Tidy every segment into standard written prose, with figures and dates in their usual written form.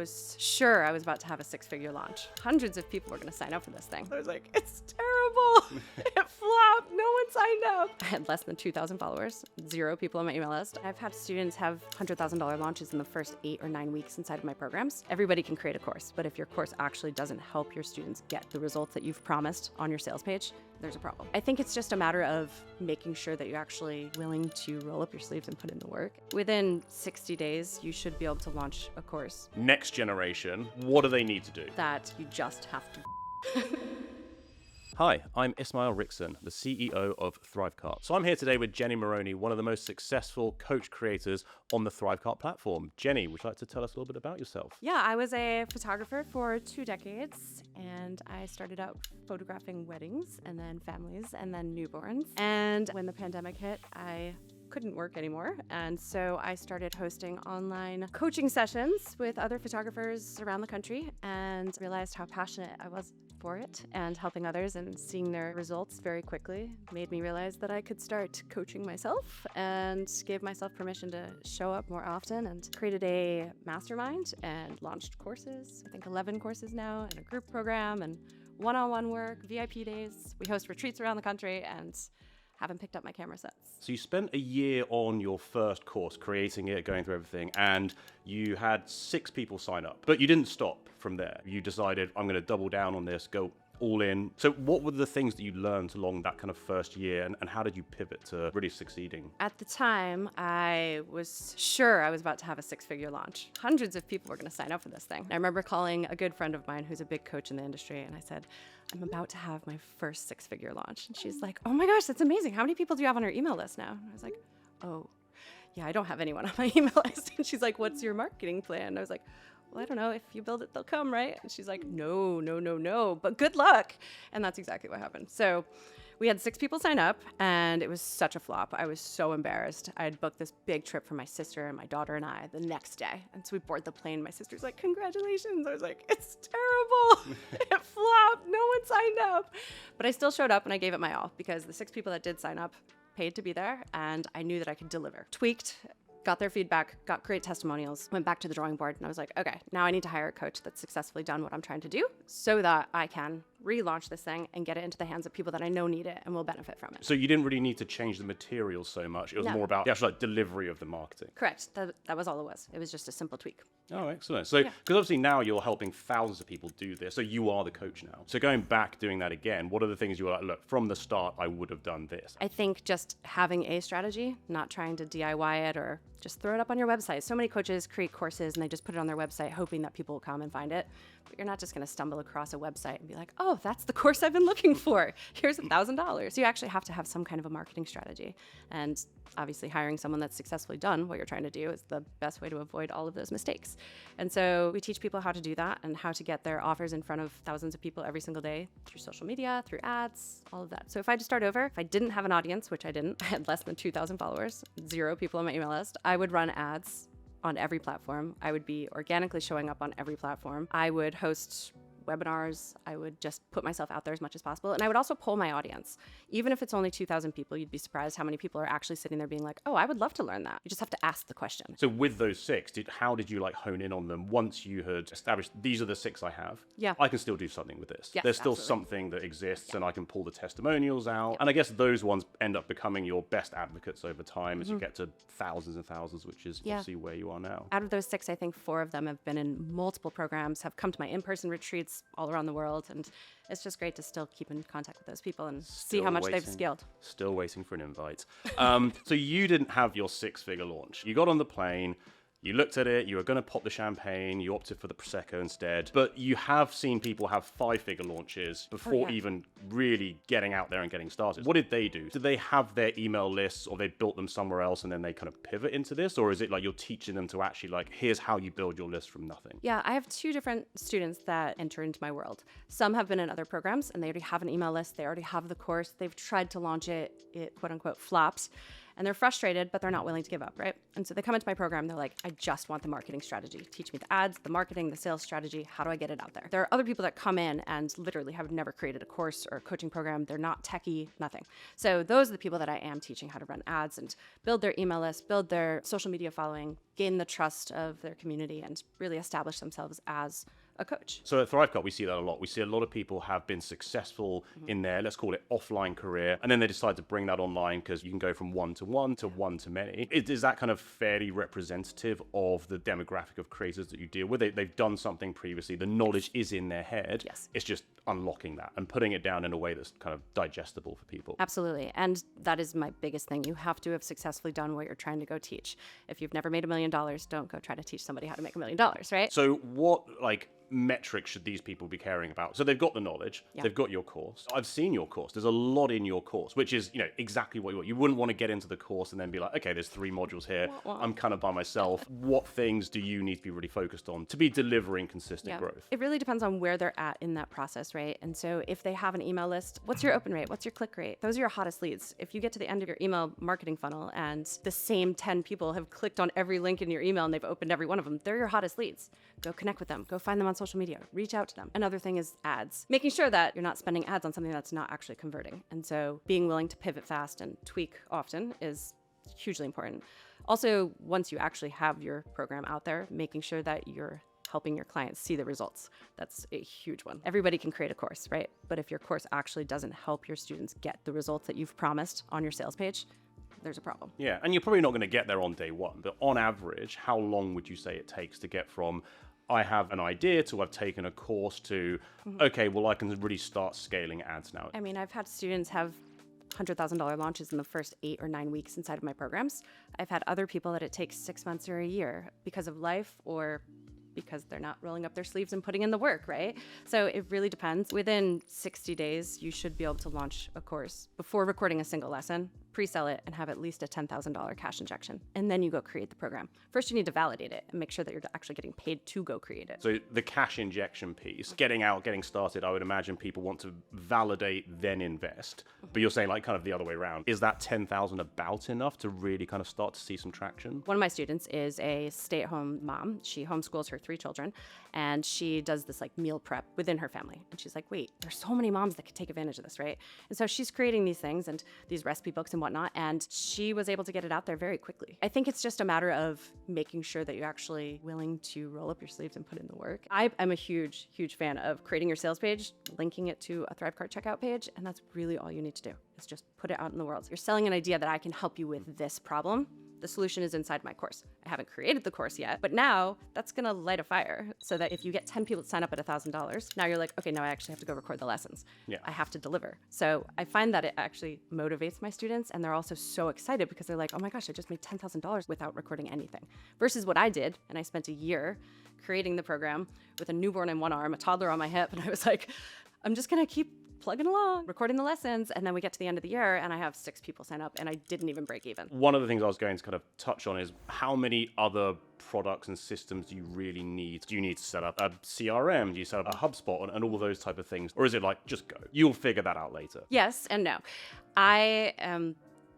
was sure I was about to have a 6-figure launch. Hundreds of people were going to sign up for this thing. I was like, it's terrible. It flopped. No one signed up. I had less than 2,000 followers, 0 people on my email list. I've had students have $100,000 launches in the first 8 or 9 weeks inside of my programs. Everybody can create a course, but if your course actually doesn't help your students get the results that you've promised on your sales page, there's a problem. I think it's just a matter of making sure that you're actually willing to roll up your sleeves and put in the work. Within 60 days, you should be able to launch a course. Next generation, what do they need to do? That you just have to. Hi, I'm Ismail Rixon, the CEO of Thrivecart. So I'm here today with Jenni Maroney, one of the most successful coach creators on the Thrivecart platform. Jenni, would you like to tell us a little bit about yourself? Yeah, I was a photographer for 2 decades, and I started out photographing weddings and then families and then newborns. And when the pandemic hit, I couldn't work anymore. And so I started hosting online coaching sessions with other photographers around the country and realized how passionate I was for it, and helping others and seeing their results very quickly made me realize that I could start coaching myself, and gave myself permission to show up more often, and created a mastermind and launched courses, I think 11 courses now, and a group program and one-on-one work, VIP days. We host retreats around the country and haven't picked up my camera sets. So you spent a year on your first course, creating it, going through everything, and you had 6 people sign up. But you didn't stop from there. You decided, I'm going to double down on this, go all in. So what were the things that you learned along that kind of first year, and how did you pivot to really succeeding? At the time, I was sure I was about to have a 6-figure launch. Hundreds of people were going to sign up for this thing. I remember calling a good friend of mine who's a big coach in the industry, and I said, I'm about to have my first 6-figure launch. And she's like, oh my gosh, that's amazing. How many people do you have on your email list now? And I was like, oh, yeah, I don't have anyone on my email list. And she's like, what's your marketing plan? And I was like, well, I don't know. If you build it, they'll come, right? And she's like, no, but good luck. And that's exactly what happened. So we had 6 people sign up, and it was such a flop. I was so embarrassed. I had booked this big trip for my sister and my daughter and I the next day. And so we board the plane. My sister's like, congratulations. I was like, it's terrible. It flopped. No one signed up. But I still showed up, and I gave it my all, because the 6 people that did sign up paid to be there, and I knew that I could deliver. Tweaked, got their feedback, got great testimonials, went back to the drawing board, and I was like, okay, now I need to hire a coach that's successfully done what I'm trying to do, so that I can relaunch this thing and get it into the hands of people that I know need it and will benefit from it. So you didn't really need to change the materials so much. It was more about the actual delivery of the marketing. Correct. That was all it was. It was just a simple tweak. Oh, excellent. So, because obviously now you're helping thousands of people do this, so you are the coach now. So going back, doing that again, what are the things you were like, look, from the start, I would have done this? I think just having a strategy, not trying to DIY it or just throw it up on your website. So many coaches create courses and they just put it on their website hoping that people will come and find it. But you're not just going to stumble across a website and be like, oh, that's the course I've been looking for. Here's $1,000. So you actually have to have some kind of a marketing strategy. And obviously hiring someone that's successfully done what you're trying to do is the best way to avoid all of those mistakes. And so we teach people how to do that and how to get their offers in front of thousands of people every single day through social media, through ads, all of that. So if I had to start over, if I didn't have an audience, which I didn't, I had less than 2,000 followers, 0 people on my email list, I would run ads on every platform. I would be organically showing up on every platform. I would host webinars. I would just put myself out there as much as possible. And I would also poll my audience. Even if it's only 2,000 people, you'd be surprised how many people are actually sitting there being like, oh, I would love to learn that. You just have to ask the question. So with those 6, how did you like hone in on them once you had established these are the 6 I have? Yeah. I can still do something with this. Yes, There's still absolutely. something that exists and I can pull the testimonials out. And I guess those ones end up becoming your best advocates over time as you get to thousands and thousands, which is obviously where you are now. Out of those 6, I think 4 of them have been in multiple programs, have come to my in-person retreats all around the world. And it's just great to still keep in contact with those people and see how much they've scaled. Still waiting for an invite. So you didn't have your 6-figure launch. You got on the plane. You looked at it, you were going to pop the champagne, you opted for the Prosecco instead, but you have seen people have 5-figure launches before even really getting out there and getting started. What did they do? Did they have their email lists or they built them somewhere else and then they kind of pivot into this? Or is it like you're teaching them to actually like, here's how you build your list from nothing? Yeah, I have 2 different students that enter into my world. Some have been in other programs and they already have an email list, they already have the course, they've tried to launch it, it quote unquote flops. And they're frustrated, but they're not willing to give up, right? And so they come into my program, they're like, I just want the marketing strategy. Teach me the ads, the marketing, the sales strategy. How do I get it out there? There are other people that come in and literally have never created a course or a coaching program. They're not techie, nothing. So those are the people that I am teaching how to run ads and build their email list, build their social media following, gain the trust of their community and really establish themselves as a coach. So at ThriveCart, we see that a lot. We see a lot of people have been successful in their, let's call it, offline career, and then they decide to bring that online because you can go from one-to-one to one-to-many. Is that kind of fairly representative of the demographic of creators that you deal with? They've done something previously. The knowledge is in their head. Yes. It's just unlocking that and putting it down in a way that's kind of digestible for people. Absolutely. And that is my biggest thing. You have to have successfully done what you're trying to go teach. If you've never made $1 million, don't go try to teach somebody how to make $1 million, right? So what, metrics should these people be caring about? So they've got the knowledge, they've got your course. I've seen your course. There's a lot in your course, which is, exactly what you want. You wouldn't want to get into the course and then be like, okay, there's 3 modules here. I'm kind of by myself. What things do you need to be really focused on to be delivering consistent growth? It really depends on where they're at in that process, right? And so if they have an email list, what's your open rate? What's your click rate? Those are your hottest leads. If you get to the end of your email marketing funnel and the same 10 people have clicked on every link in your email and they've opened every one of them, they're your hottest leads. Go connect with them. Go find them on social media. Reach out to them. Another thing is ads. Making sure that you're not spending ads on something that's not actually converting. And so being willing to pivot fast and tweak often is hugely important. Also, once you actually have your program out there, making sure that you're helping your clients see the results. That's a huge one. Everybody can create a course, right? But if your course actually doesn't help your students get the results that you've promised on your sales page, there's a problem. Yeah, and you're probably not going to get there on day one, but on average, how long would you say it takes to get from I have an idea to I've taken a course to, okay, well, I can really start scaling ads now? I mean, I've had students have $100,000 launches in the first 8 or 9 weeks inside of my programs. I've had other people that it takes 6 months or a year because of life or because they're not rolling up their sleeves and putting in the work, right? So it really depends. Within 60 days, you should be able to launch a course before recording a single lesson, pre-sell it, and have at least a $10,000 cash injection. And then you go create the program. First, you need to validate it and make sure that you're actually getting paid to go create it. So the cash injection piece, getting started, I would imagine people want to validate, then invest. But you're saying kind of the other way around. Is that 10,000 about enough to really kind of start to see some traction? One of my students is a stay-at-home mom. She homeschools her 3 children, and she does this meal prep within her family. And she's like, wait, there's so many moms that could take advantage of this, right? And so she's creating these things and these recipe books and whatnot, and she was able to get it out there very quickly. I think it's just a matter of making sure that you're actually willing to roll up your sleeves and put in the work. I'm a huge, huge fan of creating your sales page, linking it to a ThriveCart checkout page, and that's really all you need to do is just put it out in the world. You're selling an idea that I can help you with this problem. The solution is inside my course. I haven't created the course yet, but now that's gonna light a fire so that if you get 10 people to sign up at $1,000, now you're like, okay, now I actually have to go record the lessons. Yeah. I have to deliver. So I find that it actually motivates my students, and they're also so excited because they're like, oh my gosh, I just made $10,000 without recording anything. Versus what I did, and I spent a year creating the program with a newborn in one arm, a toddler on my hip, and I was like, I'm just gonna keep plugging along, recording the lessons, and then we get to the end of the year and I have 6 people sign up and I didn't even break even. One of the things I was going to kind of touch on is how many other products and systems do you really need? Do you need to set up a CRM? Do you set up a HubSpot and all those type of things? Or is it just go? You'll figure that out later. Yes and no. I am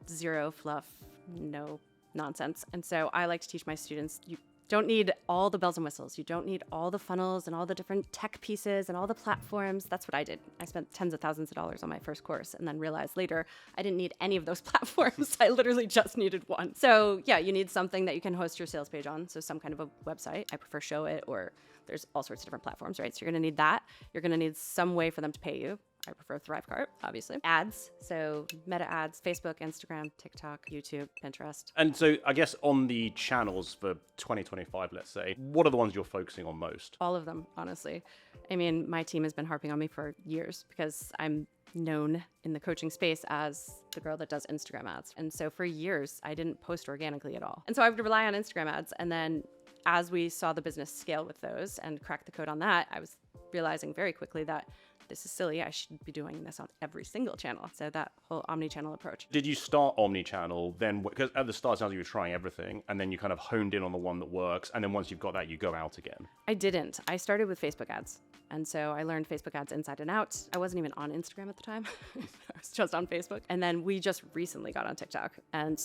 zero fluff, no nonsense. And so I like to teach my students, you don't need all the bells and whistles. You don't need all the funnels and all the different tech pieces and all the platforms. That's what I did. I spent tens of thousands of dollars on my first course and then realized later I didn't need any of those platforms. I literally just needed one. So yeah, you need something that you can host your sales page on. So some kind of a website. I prefer Showit, or there's all sorts of different platforms, right? So you're gonna need that. You're gonna need some way for them to pay you. I prefer ThriveCart, obviously. Ads, so meta ads, Facebook, Instagram, TikTok, YouTube, Pinterest. And so I guess on the channels for 2025, let's say, what are the ones you're focusing on most? All of them, honestly. I mean, my team has been harping on me for years because I'm known in the coaching space as the girl that does Instagram ads. And so for years, I didn't post organically at all. And so I would rely on Instagram ads. And then as we saw the business scale with those and crack the code on that, I was realizing very quickly that this is silly. I should be doing this on every single channel. So that whole omni-channel approach. Did you start omni-channel then? Because at the start, it sounds like you were trying everything, and then you kind of honed in on the one that works. And then once you've got that, you go out again. I didn't. I started with Facebook ads. And so I learned Facebook ads inside and out. I wasn't even on Instagram at the time. I was just on Facebook. And then we just recently got on TikTok. And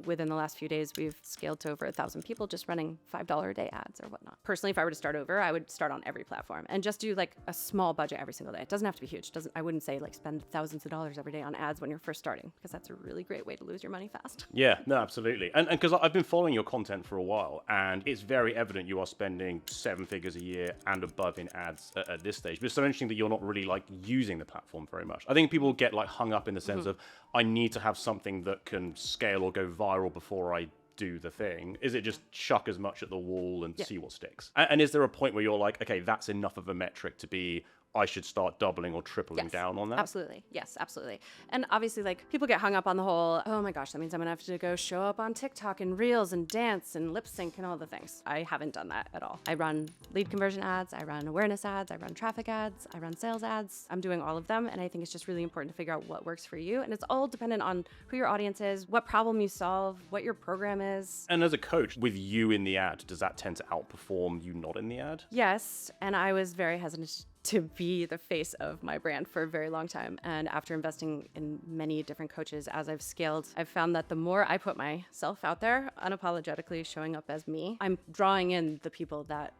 within the last few days, we've scaled to over 1,000 people just running $5 a day ads or whatnot. Personally, if I were to start over, I would start on every platform and just do like a small budget every single day. It doesn't have to be huge. I wouldn't say like spend thousands of dollars every day on ads when you're first starting, because that's a really great way to lose your money fast. Yeah, no, absolutely. And because I've been following your content for a while, and it's very evident you are spending 7 figures a year and above in ads at this stage. But it's so interesting that you're not really like using the platform very much. I think people get like hung up in the sense of, I need to have something that can scale or go viral before I do the thing. Is it just chuck as much at the wall and see what sticks? And is there a point where you're like, okay, that's enough of a metric to be, I should start doubling or tripling down on that? Absolutely. Yes, absolutely. And obviously, like, people get hung up on the whole, oh my gosh, that means I'm gonna have to go show up on TikTok and Reels and dance and lip sync and all the things. I haven't done that at all. I run lead conversion ads, I run awareness ads, I run traffic ads, I run sales ads. I'm doing all of them. And I think it's just really important to figure out what works for you. And it's all dependent on who your audience is, what problem you solve, what your program is. And as a coach, with you in the ad, does that tend to outperform you not in the ad? Yes. And I was very hesitant to be the face of my brand for a very long time. And after investing in many different coaches as I've scaled, I've found that the more I put myself out there, unapologetically showing up as me, I'm drawing in the people that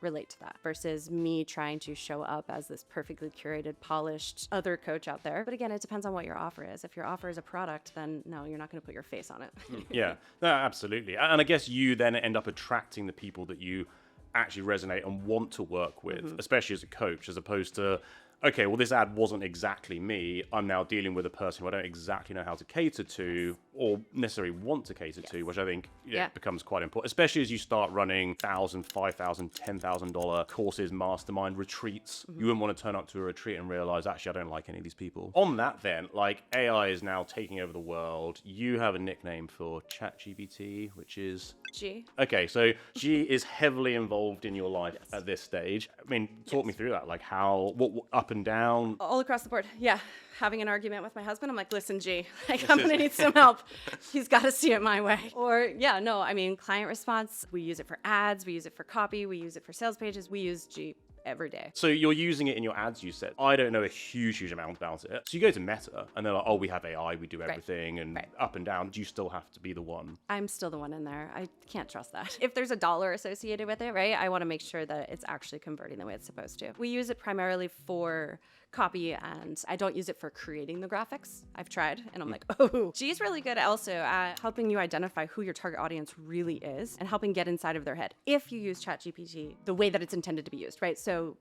relate to that versus me trying to show up as this perfectly curated, polished other coach out there. But again, it depends on what your offer is. If your offer is a product, then no, you're not going to put your face on it. Yeah, no, absolutely. And I guess you then end up attracting the people that you actually resonate and want to work with, especially as a coach, as opposed to, okay, well, this ad wasn't exactly me. I'm now dealing with a person who I don't exactly know how to cater to or necessarily want to cater to, which I think becomes quite important, especially as you start running $1,000, $5,000, $10,000 courses, mastermind retreats. You wouldn't want to turn up to a retreat and realize, actually, I don't like any of these people. On that then, like, AI is now taking over the world. You have a nickname for ChatGPT, which is... G. Okay, so G is heavily involved in your life at this stage. I mean, talk me through that. Like how, what up and down? All across the board. Yeah. Having an argument with my husband, I'm like, listen, G, like, I'm going to need some help. He's got to see it my way. Or client response. We use it for ads. We use it for copy. We use it for sales pages. We use G every day. So you're using it in your ads, you said. I don't know a huge amount about it. So you go to Meta and they're like, oh, we have AI, we do everything, and up and down. Do you still have to be the one? I'm still the one in there. I can't trust that. If there's a dollar associated with it, right, I want to make sure that it's actually converting the way it's supposed to. We use it primarily for copy, and I don't use it for creating the graphics. I've tried, and I'm like, oh. She's really good also at helping you identify who your target audience really is and helping get inside of their head if you use ChatGPT the way that it's intended to be used, right? So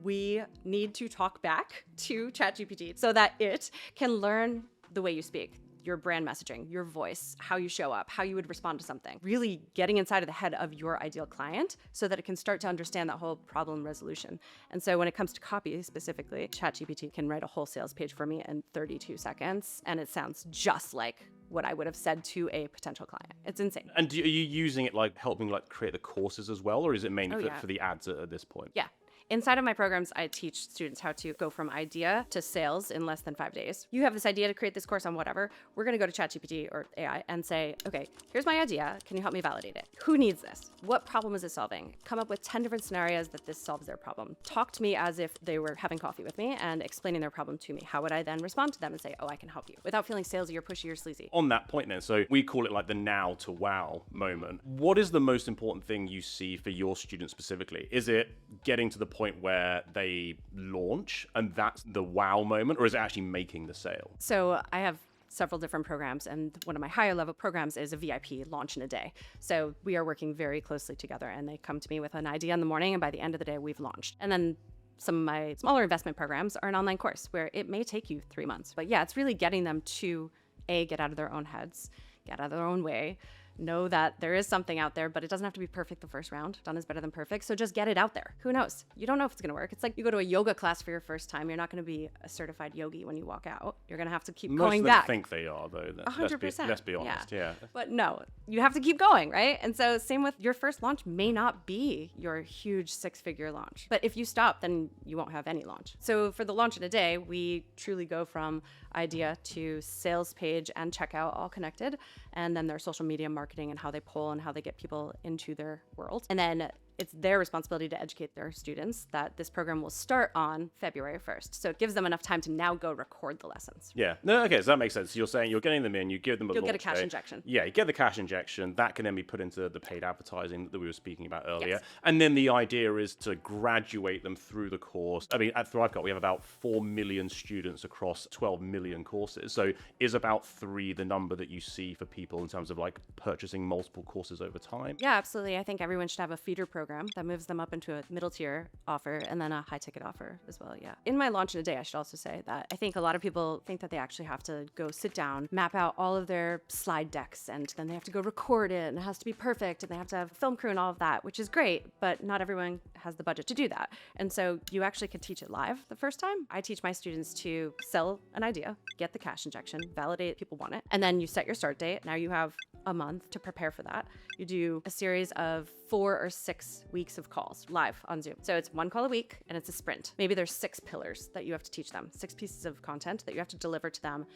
we need to talk back to ChatGPT so that it can learn the way you speak, your brand messaging, your voice, how you show up, how you would respond to something. Really getting inside of the head of your ideal client so that it can start to understand that whole problem resolution. And so when it comes to copy specifically, ChatGPT can write a whole sales page for me in 32 seconds, and it sounds just like what I would have said to a potential client. It's insane. And are you using it like helping like create the courses as well, or is it mainly for the ads at this point? Yeah. Inside of my programs, I teach students how to go from idea to sales in less than 5 days. You have this idea to create this course on whatever. We're going to go to ChatGPT or AI and say, okay, here's my idea. Can you help me validate it? Who needs this? What problem is it solving? Come up with 10 different scenarios that this solves their problem. Talk to me as if they were having coffee with me and explaining their problem to me. How would I then respond to them and say, oh, I can help you, without feeling salesy or pushy or sleazy? On that point then, so we call it like the now to wow moment. What is the most important thing you see for your students specifically? Is it getting to the point where they launch and that's the wow moment, or is it actually making the sale? So I have several different programs, and one of my higher level programs is a VIP launch in a day. So we are working very closely together, and they come to me with an idea in the morning, and by the end of the day, we've launched. And then some of my smaller investment programs are an online course where it may take you 3 months. But yeah, it's really getting them to get out of their own heads, get out of their own way, know that there is something out there, but it doesn't have to be perfect the first round. Done is better than perfect. So just get it out there. Who knows? You don't know if it's going to work. It's like you go to a yoga class for your first time. You're not going to be a certified yogi when you walk out. You're going to have to keep going back. Most of them think they are, though. 100%. Let's be honest, yeah. But no, you have to keep going, right? And so same with your first launch may not be your huge 6-figure launch. But if you stop, then you won't have any launch. So for the launch in a day, we truly go from idea to sales page and checkout all connected, and then their social media marketing and how they pull and how they get people into their world. And then it's their responsibility to educate their students that this program will start on February 1st. So it gives them enough time to now go record the lessons. Yeah. No, okay, so that makes sense. You're saying you're getting them in, you give them a You'll get a launch cash date. injection. Yeah, you get the cash injection. That can then be put into the paid advertising that we were speaking about earlier. Yes. And then the idea is to graduate them through the course. I mean, at ThriveCart, we have about 4 million students across 12 million courses. So is about 3 the number that you see for people in terms of like purchasing multiple courses over time? Yeah, absolutely. I think everyone should have a feeder program that moves them up into a middle tier offer and then a high ticket offer as well. Yeah. In my launch in a day, I should also say that I think a lot of people think that they actually have to go sit down, map out all of their slide decks, and then they have to go record it and it has to be perfect and they have to have a film crew and all of that, which is great, but not everyone has the budget to do that. And so you actually can teach it live the first time. I teach my students to sell an idea, get the cash injection, validate people want it, and then you set your start date. Now you have a month to prepare for that. You do a series of 4 or 6 weeks of calls live on Zoom. So it's 1 call a week and it's a sprint. Maybe there's 6 pillars that you have to teach them, 6 pieces of content that you have to deliver to them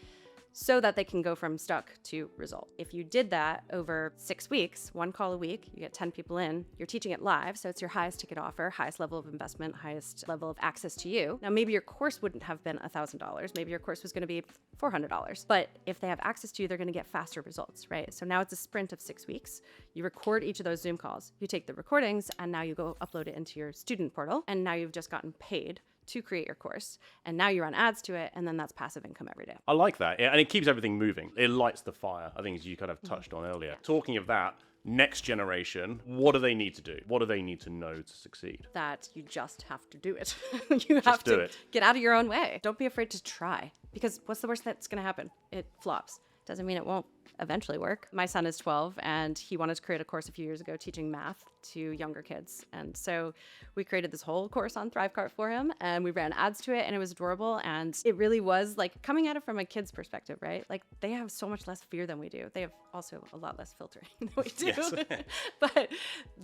so that they can go from stuck to result. If you did that over 6 weeks, 1 call a week, you get 10 people in, you're teaching it live, so it's your highest ticket offer, highest level of investment, highest level of access to you. Now, maybe your course wouldn't have been $1,000. Maybe your course was gonna be $400. But if they have access to you, they're gonna get faster results, right? So now it's a sprint of 6 weeks. You record each of those Zoom calls. You take the recordings and now you go upload it into your student portal. And now you've just gotten paid to create your course. And now you run ads to it, and then that's passive income every day. I like that. Yeah, and it keeps everything moving. It lights the fire, I think, as you kind of touched on earlier. Talking of that, next generation, what do they need to do? What do they need to know to succeed? That you just have to do it. You have Just do to it. get out of your own way. Don't be afraid to try, because what's the worst that's going to happen? It flops. Doesn't mean it won't eventually work. My son is 12 and he wanted to create a course a few years ago teaching math to younger kids. And so we created this whole course on ThriveCart for him and we ran ads to it and it was adorable. And it really was like coming at it from a kid's perspective, right? Like they have so much less fear than we do. They have also a lot less filtering than we do, Yes. but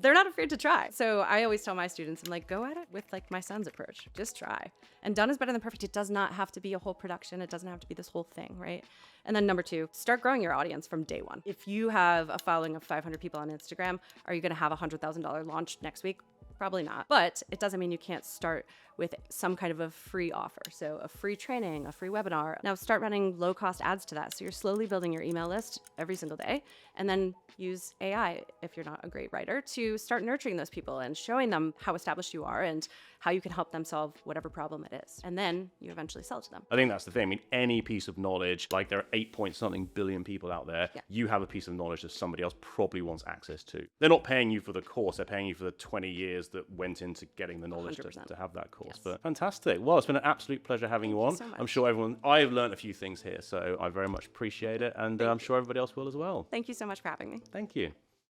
they're not afraid to try. So I always tell my students, I'm like, go at it with like my son's approach. Just try. And done is better than perfect. It does not have to be a whole production. It doesn't have to be this whole thing, right? And then number 2, start growing your audience from day one. If you have a following of 500 people on Instagram, are you going to have a $100,000 launch next week? Probably not. But it doesn't mean you can't start with some kind of a free offer. So a free training, a free webinar. Now start running low cost ads to that. So you're slowly building your email list every single day. And then use AI, if you're not a great writer, to start nurturing those people and showing them how established you are and how you can help them solve whatever problem it is. And then you eventually sell to them. I think that's the thing. I mean, any piece of knowledge, like there are 8-point-something billion people out there, Yeah. you have a piece of knowledge that somebody else probably wants access to. They're not paying you for the course, they're paying you for the 20 years that went into getting the knowledge to 100%. have that course. Yes. But fantastic. Well, it's been an absolute pleasure having you on. so much. I'm sure I've learned a few things here, so I very much appreciate it. And I'm sure everybody else will as well. Thank you so much for having me. Thank you.